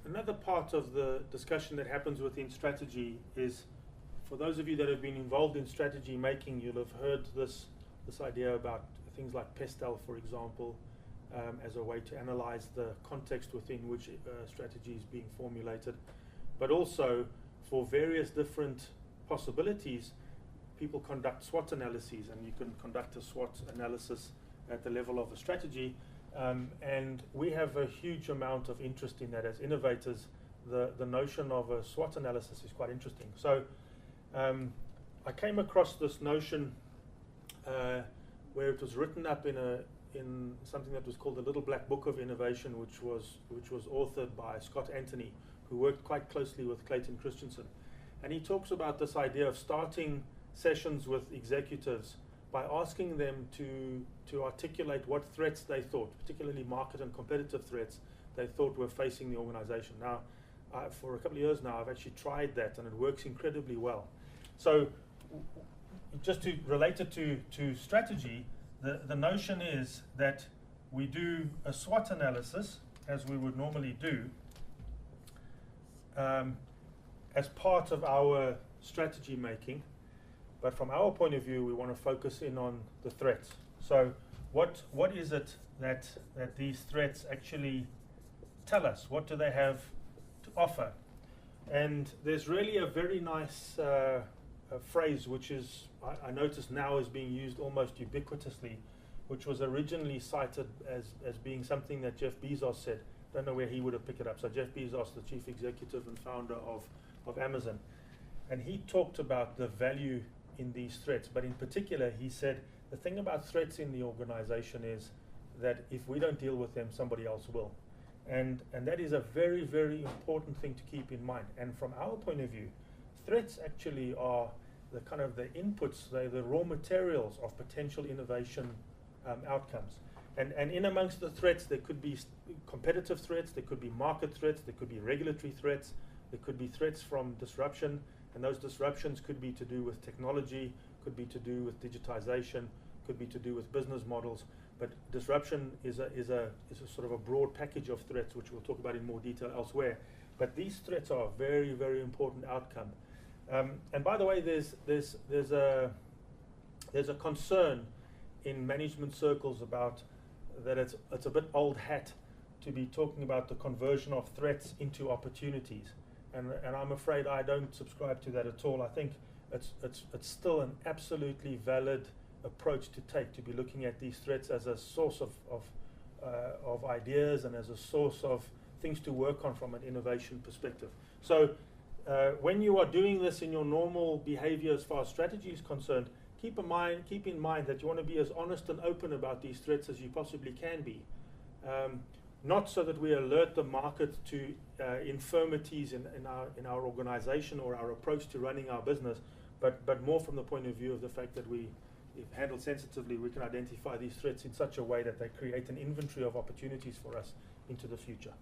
Another part of the discussion that happens within strategy is, for those of you that have been involved in strategy making, you'll have heard this idea about things like PESTEL, for example, as a way to analyze the context within which strategy is being formulated. But also, for various different possibilities, people conduct SWOT analyses, and you can conduct a SWOT analysis at the level of a strategy. And we have a huge amount of interest in that as innovators. The notion of a SWOT analysis is quite interesting. So I came across this notion where it was written up in something that was called the Little Black Book of Innovation, which was authored by Scott Anthony, who worked quite closely with Clayton Christensen. And he talks about this idea of starting sessions with executives by asking them to articulate what threats they thought, particularly market and competitive threats, they thought were facing the organization. Now, for a couple of years now, I've actually tried that, and it works incredibly well. So just to relate it to strategy, the notion is that we do a SWOT analysis, as we would normally do, as part of our strategy making. But from our point of view, we want to focus in on the threats. So what is it that these threats actually tell us? What do they have to offer? And there's really a very nice phrase, which is, I notice now is being used almost ubiquitously, which was originally cited as being something that Jeff Bezos said. Don't know where he would have picked it up. So Jeff Bezos, the chief executive and founder of Amazon. And he talked about the value in these threats, but in particular he said the thing about threats in the organization is that if we don't deal with them, somebody else will, and that is a very, very important thing to keep in mind. And from our point of view, threats actually are the kind of the inputs, they're the raw materials of potential innovation outcomes. And in amongst the threats, there could be competitive threats, there could be market threats, there could be regulatory threats, there could be threats from disruption. And those disruptions could be to do with technology, could be to do with digitization, could be to do with business models. But disruption is a sort of a broad package of threats, which we'll talk about in more detail elsewhere. But these threats are a very, very important outcome. And by the way, there's a concern in management circles about that it's a bit old hat to be talking about the conversion of threats into opportunities. And I'm afraid I don't subscribe to that at all. I think it's still an absolutely valid approach to take, to be looking at these threats as a source of ideas and as a source of things to work on from an innovation perspective. So when you are doing this in your normal behavior as far as strategy is concerned, keep in mind that you want to be as honest and open about these threats as you possibly can be. Not so that we alert the market to infirmities in our organization or our approach to running our business, but more from the point of view of the fact that if handled sensitively, we can identify these threats in such a way that they create an inventory of opportunities for us into the future.